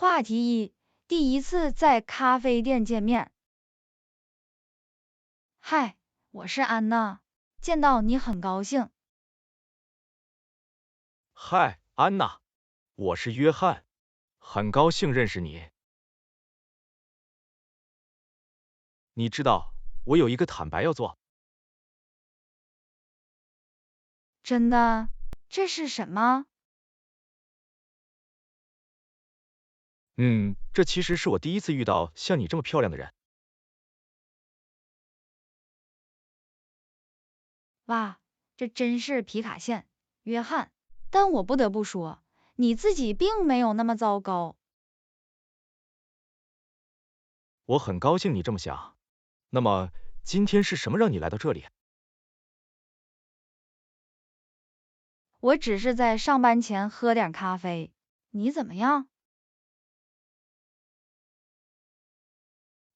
话题一：第一次在咖啡店见面。嗨，我是安娜，见到你很高兴。嗨，安娜，我是约翰，很高兴认识你。你知道，我有一个坦白要做。真的？这是什么？这其实是我第一次遇到像你这么漂亮的人。哇，这真是皮卡线，约翰。但我不得不说，你自己并没有那么糟糕。我很高兴你这么想。那么，今天是什么让你来到这里？我只是在上班前喝点咖啡。你怎么样？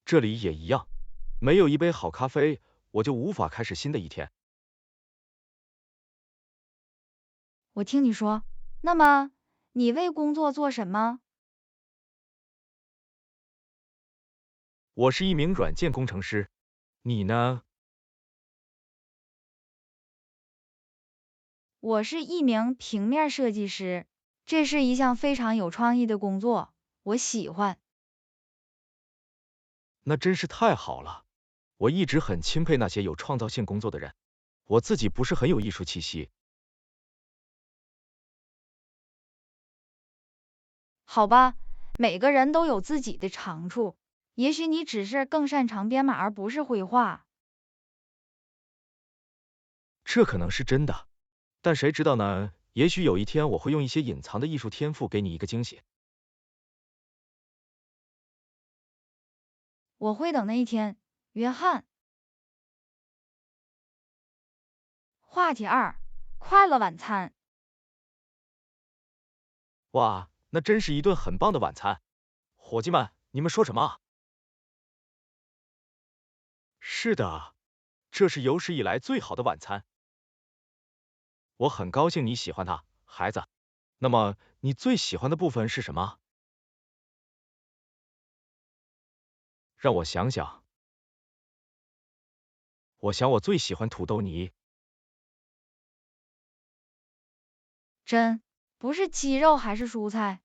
这里也一样，没有一杯好咖啡，我就无法开始新的一天。我听你说，那么你为工作做什么？我是一名软件工程师，你呢？我是一名平面设计师，这是一项非常有创意的工作，我喜欢。那真是太好了。我一直很钦佩那些有创造性工作的人，我自己不是很有艺术气息。好吧，每个人都有自己的长处，也许你只是更擅长编码而不是绘画。这可能是真的，但谁知道呢？也许有一天我会用一些隐藏的艺术天赋给你一个惊喜。我会等那一天，约翰。话题二：快乐晚餐。哇，那真是一顿很棒的晚餐。伙计们，你们说什么啊？是的，这是有史以来最好的晚餐。我很高兴你喜欢它，孩子。那么，你最喜欢的部分是什么？让我想想。我想我最喜欢土豆泥。真，不是鸡肉还是蔬菜？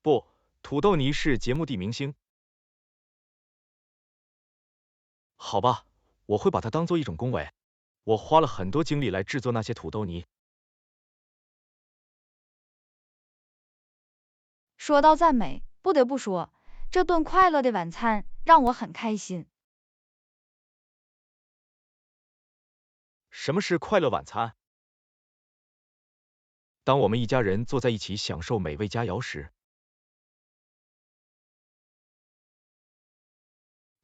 不，土豆泥是节目地明星。好吧，我会把它当做一种恭维。我花了很多精力来制作那些土豆泥。说到赞美，不得不说，这顿快乐的晚餐让我很开心。什么是快乐晚餐？当我们一家人坐在一起享受美味佳肴时，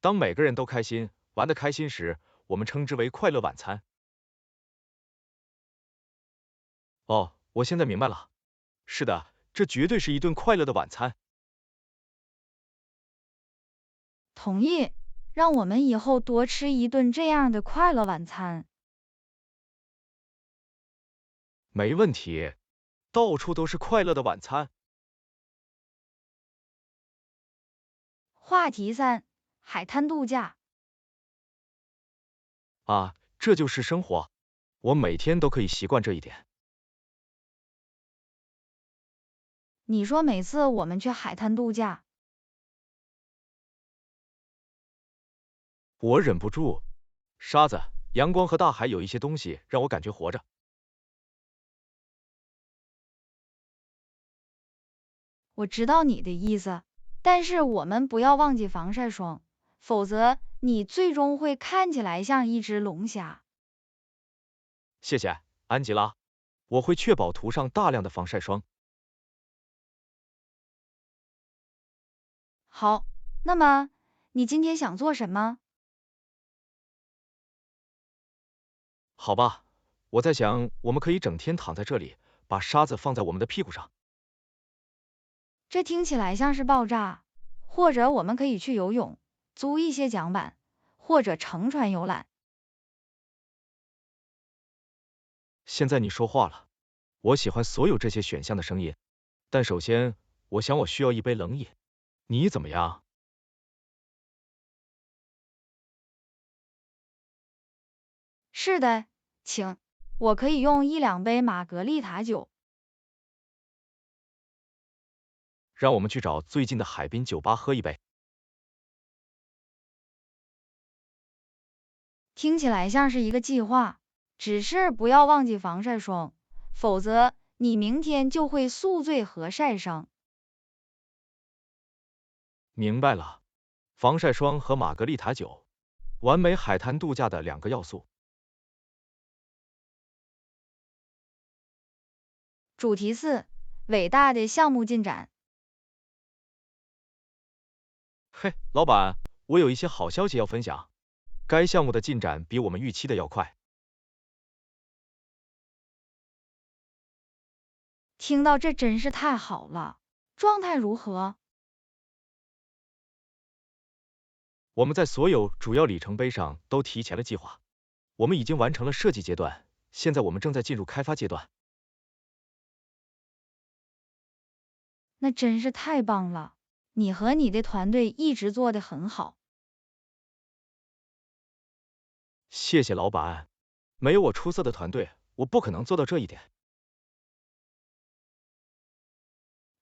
当每个人都开心，玩得开心时，我们称之为快乐晚餐。哦，我现在明白了。是的，这绝对是一顿快乐的晚餐。同意，让我们以后多吃一顿这样的快乐晚餐。没问题，到处都是快乐的晚餐。话题三：海滩度假。啊，这就是生活。我每天都可以习惯这一点。你说每次我们去海滩度假，我忍不住。沙子、阳光和大海有一些东西让我感觉活着。我知道你的意思，但是我们不要忘记防晒霜，否则你最终会看起来像一只龙虾。谢谢，安吉拉。我会确保涂上大量的防晒霜。好，那么你今天想做什么？好吧，我在想，我们可以整天躺在这里，把沙子放在我们的屁股上。这听起来像是爆炸。或者我们可以去游泳，租一些桨板，或者乘船游览。现在你说话了，我喜欢所有这些选项的声音，但首先，我想我需要一杯冷饮。你怎么样？是的，请，我可以用1-2杯玛格丽塔酒。让我们去找最近的海滨酒吧喝一杯。听起来像是一个计划，只是不要忘记防晒霜，否则你明天就会宿醉和晒伤。明白了，防晒霜和玛格丽塔酒，完美海滩度假的2个要素。主题4：伟大的项目进展。嘿，老板，我有一些好消息要分享。该项目的进展比我们预期的要快。听到这真是太好了，状态如何？我们在所有主要里程碑上都提前了计划，我们已经完成了设计阶段，现在我们正在进入开发阶段。那真是太棒了，你和你的团队一直做得很好。谢谢老板，没有我出色的团队，我不可能做到这一点。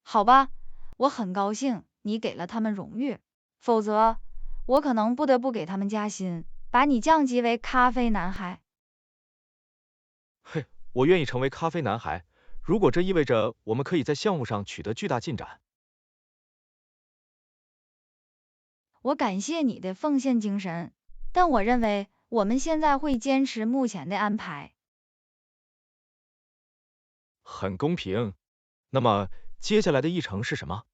好吧，我很高兴你给了他们荣誉，否则我可能不得不给他们加薪，把你降级为咖啡男孩。嘿，我愿意成为咖啡男孩，如果这意味着我们可以在项目上取得巨大进展。我感谢你的奉献精神，但我认为我们现在会坚持目前的安排。很公平。那么接下来的议程是什么？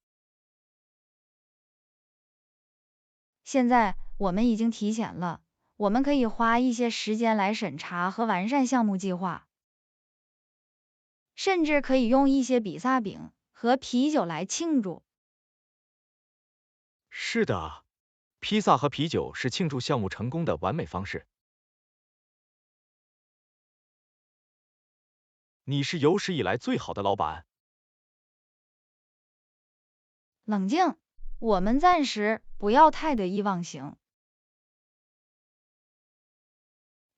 现在我们已经提前了，我们可以花一些时间来审查和完善项目计划，甚至可以用一些比萨饼和啤酒来庆祝。是的，披萨和啤酒是庆祝项目成功的完美方式。你是有史以来最好的老板。冷静，我们暂时不要太得意忘形。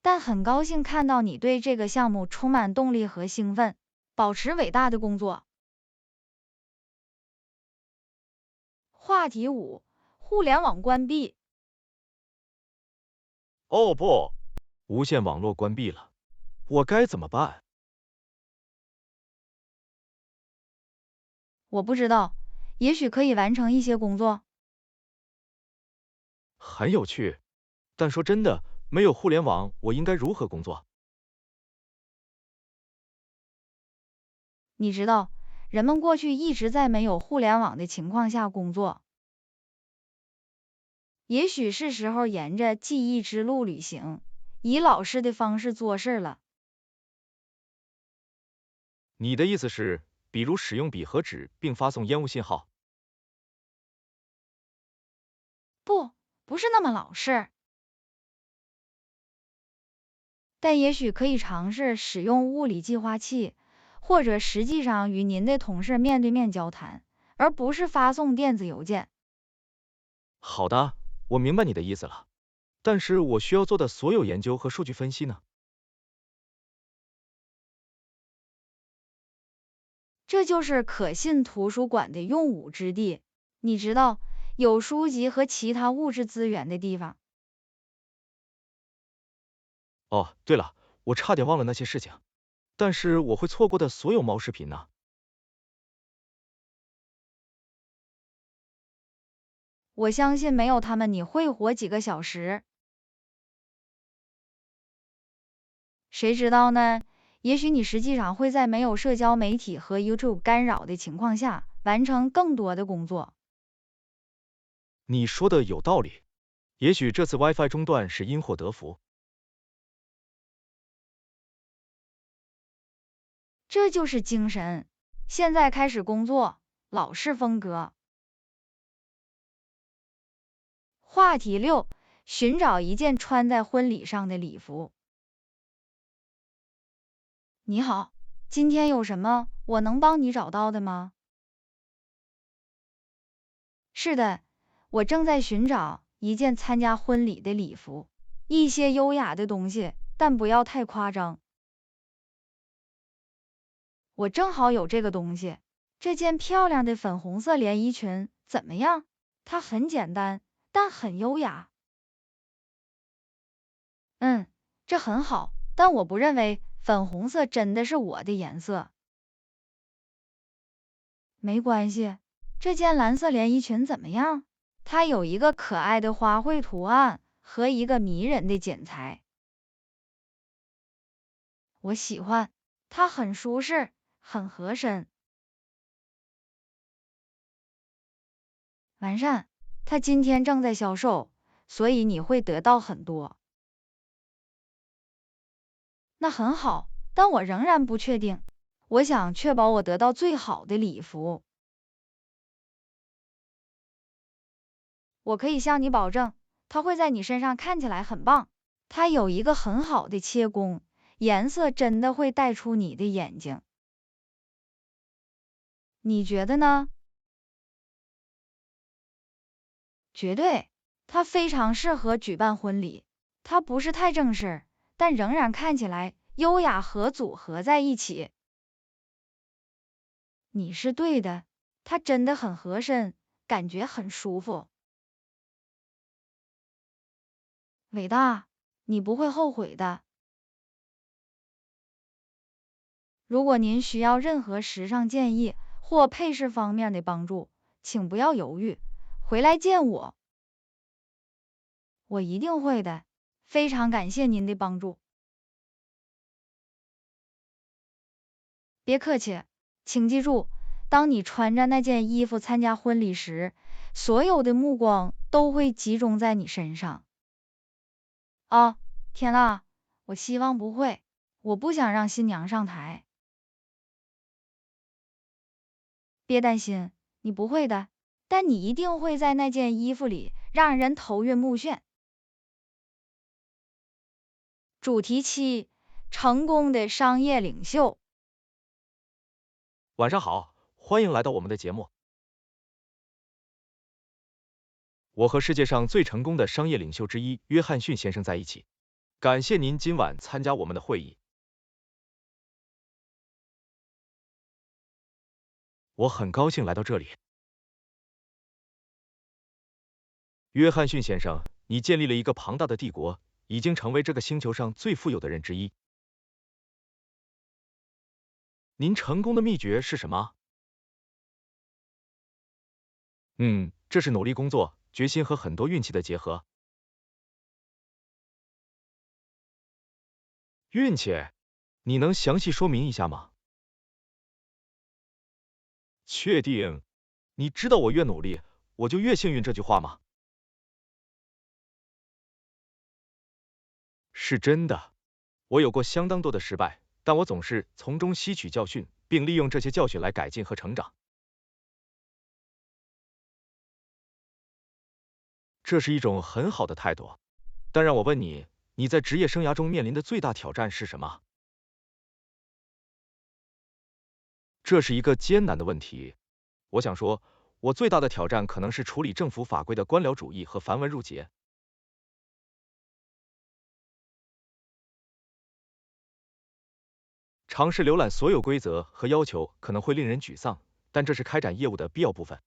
但很高兴看到你对这个项目充满动力和兴奋，保持伟大的工作。话题5：互联网关闭。哦不，无线网络关闭了，我该怎么办？我不知道，也许可以完成一些工作。很有趣，但说真的，没有互联网，我应该如何工作？你知道，人们过去一直在没有互联网的情况下工作。也许是时候沿着记忆之路旅行，以老式的方式做事了。你的意思是，比如使用笔和纸并发送烟雾信号？不是那么老式。但也许可以尝试使用物理计划器，或者实际上与您的同事面对面交谈，而不是发送电子邮件。好的，我明白你的意思了。但是我需要做的所有研究和数据分析呢？这就是可信图书馆的用武之地，你知道，有书籍和其他物质资源的地方。哦，对了，我差点忘了那些事情。但是我会错过的所有猫视频呢？我相信没有他们你会活几个小时。谁知道呢？也许你实际上会在没有社交媒体和 YouTube 干扰的情况下，完成更多的工作。你说的有道理。也许这次 WiFi 中断是因祸得福。这就是精神。现在开始工作，老式风格。话题6：寻找一件穿在婚礼上的礼服。你好，今天有什么我能帮你找到的吗？是的，我正在寻找一件参加婚礼的礼服，一些优雅的东西，但不要太夸张。我正好有这个东西，这件漂亮的粉红色连衣裙怎么样？它很简单，但很优雅。这很好，但我不认为粉红色真的是我的颜色。没关系，这件蓝色连衣裙怎么样？它有一个可爱的花卉图案和一个迷人的剪裁。我喜欢，它很舒适，很合身。完善，它今天正在销售，所以你会得到很多。那很好，但我仍然不确定。我想确保我得到最好的礼服。我可以向你保证，它会在你身上看起来很棒。它有一个很好的切工，颜色真的会带出你的眼睛。你觉得呢？绝对，它非常适合举办婚礼。它不是太正式，但仍然看起来优雅和组合在一起。你是对的，它真的很合身，感觉很舒服。伟大，你不会后悔的。如果您需要任何时尚建议或配饰方面的帮助，请不要犹豫，回来见我。我一定会的，非常感谢您的帮助。别客气，请记住，当你穿着那件衣服参加婚礼时，所有的目光都会集中在你身上。啊，天呐，我希望不会，我不想让新娘上台。别担心，你不会的，但你一定会在那件衣服里让人头晕目眩。主题7：成功的商业领袖。晚上好，欢迎来到我们的节目。我和世界上最成功的商业领袖之一约翰逊先生在一起。感谢您今晚参加我们的会议。我很高兴来到这里。约翰逊先生，你建立了一个庞大的帝国，已经成为这个星球上最富有的人之一。您成功的秘诀是什么？这是努力工作、决心和很多运气的结合。运气？你能详细说明一下吗？确定？你知道我越努力，我就越幸运这句话吗？是真的，我有过相当多的失败，但我总是从中吸取教训，并利用这些教训来改进和成长。这是一种很好的态度。但让我问你，你在职业生涯中面临的最大挑战是什么？这是一个艰难的问题。我想说，我最大的挑战可能是处理政府法规的官僚主义和繁文缛节。尝试浏览所有规则和要求可能会令人沮丧，但这是开展业务的必要部分。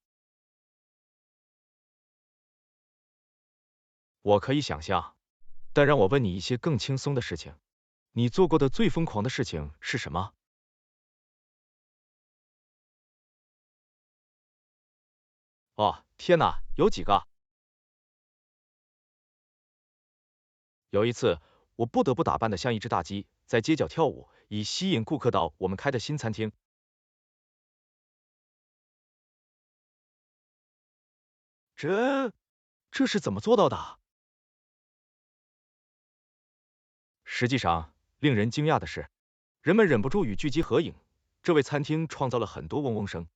我可以想象，但让我问你一些更轻松的事情。你做过的最疯狂的事情是什么？哦，天哪，有几个？有一次，我不得不打扮得像一只大鸡，在街角跳舞，以吸引顾客到我们开的新餐厅。这是怎么做到的？实际上，令人惊讶的是，人们忍不住与巨鸡合影，这为餐厅创造了很多嗡嗡声。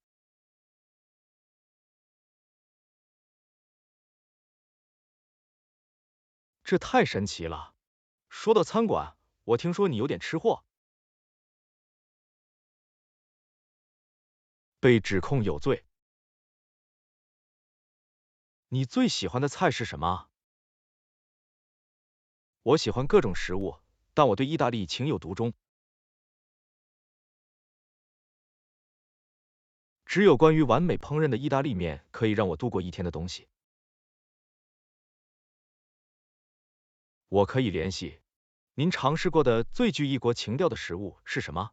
这太神奇了！说到餐馆，我听说你有点吃货。被指控有罪。你最喜欢的菜是什么？我喜欢各种食物，但我对意大利情有独钟。只有关于完美烹饪的意大利面可以让我度过一天的东西。我可以联系。您尝试过的最具异国情调的食物是什么？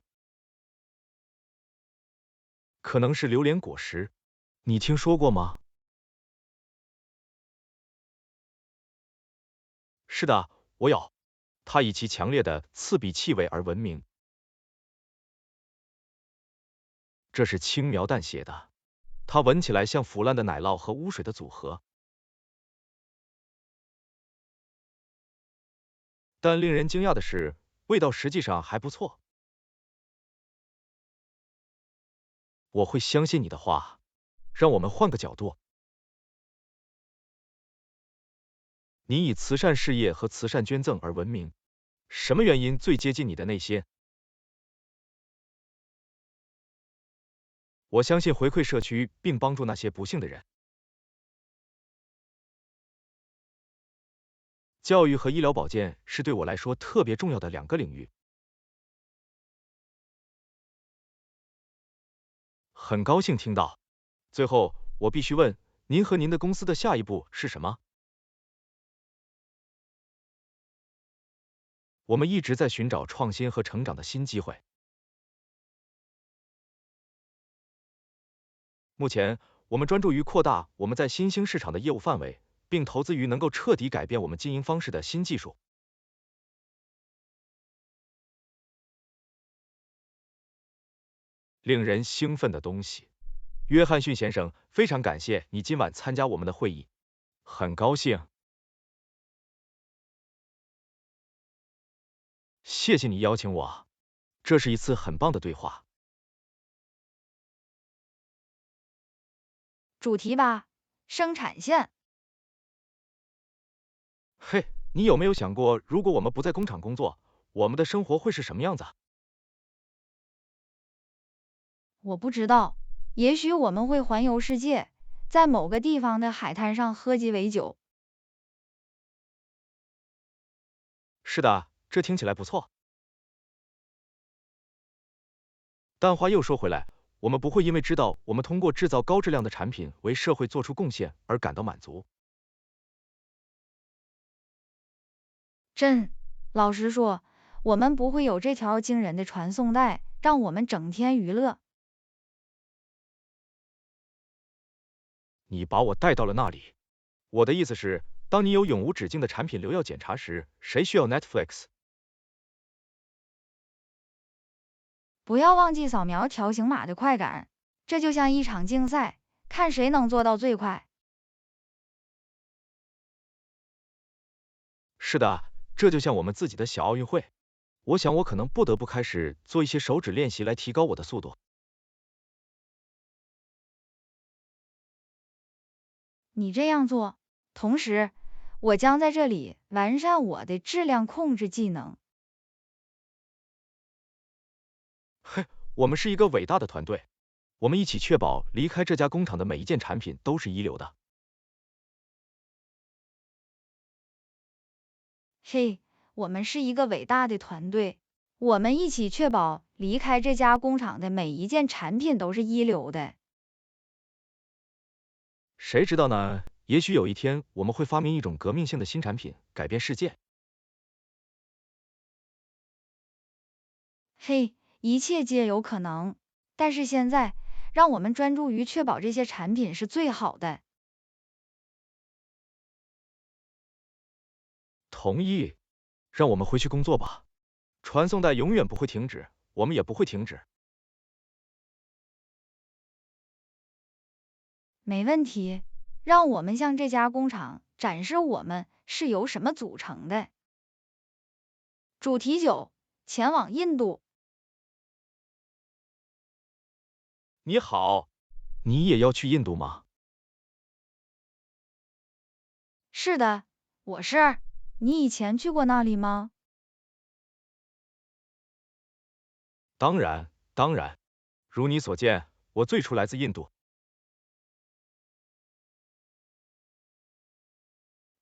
可能是榴莲果实，你听说过吗？是的，我有。它以其强烈的刺鼻气味而闻名。这是轻描淡写的，它闻起来像腐烂的奶酪和污水的组合。但令人惊讶的是，味道实际上还不错。我会相信你的话。让我们换个角度。你以慈善事业和慈善捐赠而闻名，什么原因最接近你的内心？我相信回馈社区并帮助那些不幸的人。教育和医疗保健是对我来说特别重要的两个领域。很高兴听到。最后，我必须问，您和您的公司的下一步是什么？我们一直在寻找创新和成长的新机会。目前，我们专注于扩大我们在新兴市场的业务范围，并投资于能够彻底改变我们经营方式的新技术。令人兴奋的东西。约翰逊先生，非常感谢你今晚参加我们的会议。很高兴。谢谢你邀请我，这是一次很棒的对话。主题吧，生产线。嘿，你有没有想过，如果我们不在工厂工作，我们的生活会是什么样子？我不知道，也许我们会环游世界，在某个地方的海滩上喝鸡尾酒。是的，这听起来不错。但话又说回来，我们不会因为知道我们通过制造高质量的产品为社会做出贡献而感到满足。老实说，我们不会有这条惊人的传送带，让我们整天娱乐。你把我带到了那里。我的意思是，当你有永无止境的产品流要检查时，谁需要 Netflix？不要忘记扫描条形码的快感，这就像一场竞赛，看谁能做到最快。是的，这就像我们自己的小奥运会。我想我可能不得不开始做一些手指练习来提高我的速度。你这样做，同时，我将在这里完善我的质量控制技能。嘿，我们是一个伟大的团队，我们一起确保离开这家工厂的每一件产品都是一流的。嘿，我们是一个伟大的团队，我们一起确保离开这家工厂的每一件产品都是一流的。谁知道呢？也许有一天我们会发明一种革命性的新产品，改变世界。嘿，一切皆有可能。但是现在，让我们专注于确保这些产品是最好的。同意。让我们回去工作吧。传送带永远不会停止，我们也不会停止。没问题，让我们向这家工厂展示我们是由什么组成的。主题9：前往印度。你好，你也要去印度吗？是的，我是。你以前去过那里吗？当然，当然。如你所见，我最初来自印度。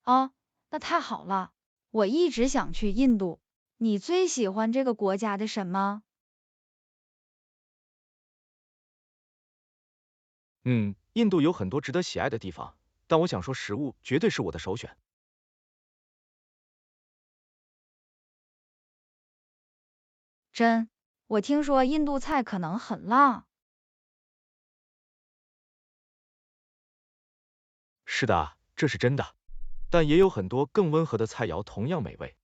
哦，那太好了，我一直想去印度。你最喜欢这个国家的什么？印度有很多值得喜爱的地方，但我想说食物绝对是我的首选。真，我听说印度菜可能很辣。是的，这是真的，但也有很多更温和的菜肴同样美味。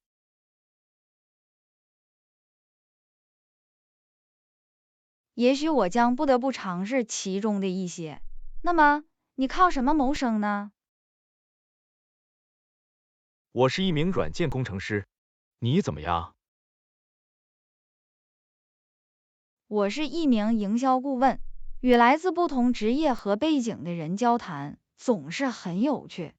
也许我将不得不尝试其中的一些。那么，你靠什么谋生呢？我是一名软件工程师，你怎么样？我是一名营销顾问，与来自不同职业和背景的人交谈，总是很有趣。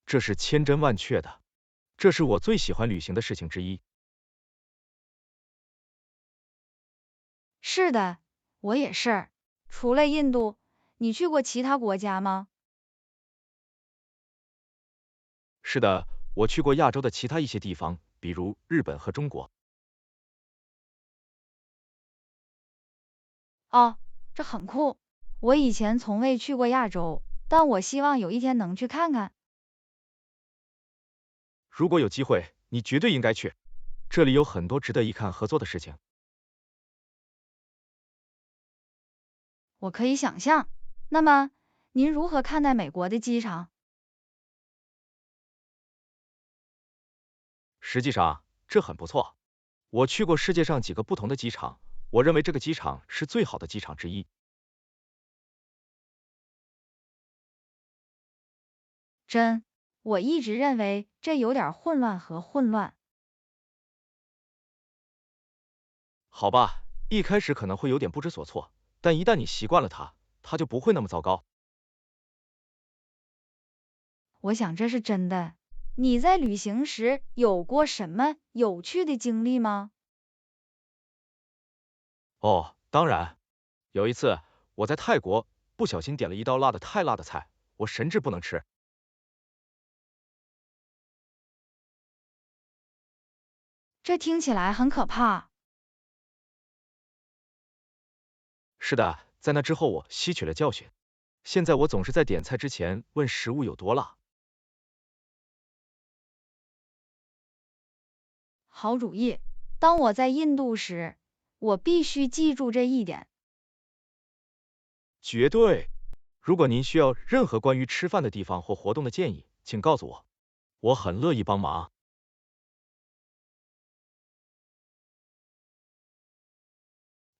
这是千真万确的，这是我最喜欢旅行的事情之一。是的，我也是。除了印度，你去过其他国家吗？是的，我去过亚洲的其他一些地方，比如日本和中国。哦，这很酷。我以前从未去过亚洲，但我希望有一天能去看看。如果有机会，你绝对应该去，这里有很多值得一看合作的事情。我可以想象。那么，您如何看待美国的机场？实际上，这很不错。我去过世界上几个不同的机场，我认为这个机场是最好的机场之一。真，我一直认为这有点混乱和混乱。好吧，一开始可能会有点不知所措，但一旦你习惯了它，它就不会那么糟糕。我想这是真的。你在旅行时有过什么有趣的经历吗？哦，当然，有一次我在泰国不小心点了一道辣的太辣的菜，我神志不能吃。这听起来很可怕。是的，在那之后我吸取了教训，现在我总是在点菜之前问食物有多辣。好主意。当我在印度时，我必须记住这一点。绝对。如果您需要任何关于吃饭的地方或活动的建议，请告诉我，我很乐意帮忙。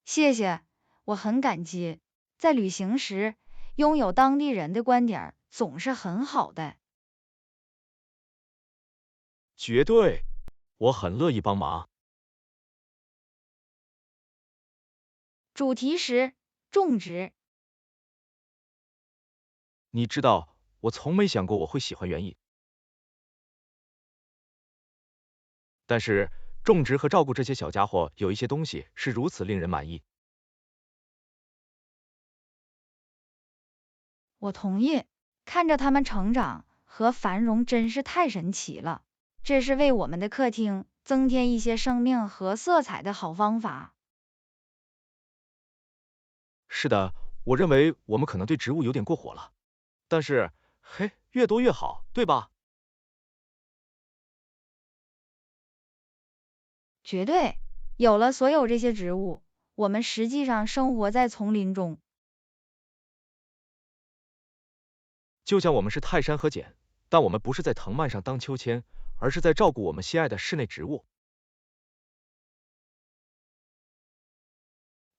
谢谢，我很感激。在旅行时，拥有当地人的观点总是很好的。绝对，我很乐意帮忙。主题是种植。你知道，我从没想过我会喜欢园艺，但是种植和照顾这些小家伙有一些东西是如此令人满意。我同意，看着他们成长和繁荣真是太神奇了。这是为我们的客厅增添一些生命和色彩的好方法。是的，我认为我们可能对植物有点过火了，但是，嘿，越多越好，对吧？绝对，有了所有这些植物，我们实际上生活在丛林中。就像我们是泰山和简，但我们不是在藤蔓上当秋千，而是在照顾我们心爱的室内植物。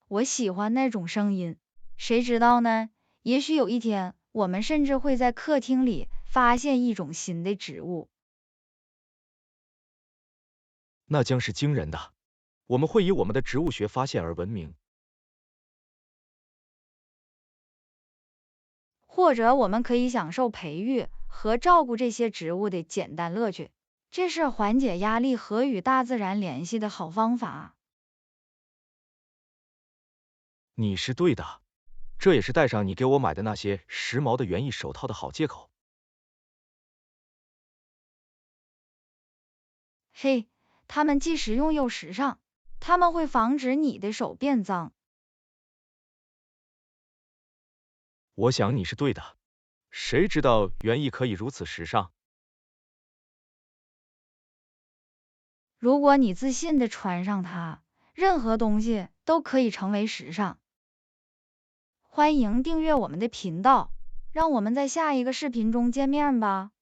我喜欢那种声音，谁知道呢？也许有一天，我们甚至会在客厅里发现一种新的植物。那将是惊人的。我们会以我们的植物学发现而闻名。或者我们可以享受培育和照顾这些植物的简单乐趣，这是缓解压力和与大自然联系的好方法。你是对的，这也是戴上你给我买的那些时髦的园艺手套的好借口。嘿，它们既实用又时尚，它们会防止你的手变脏。我想你是对的，谁知道园艺可以如此时尚？如果你自信的穿上它，任何东西都可以成为时尚。欢迎订阅我们的频道，让我们在下一个视频中见面吧。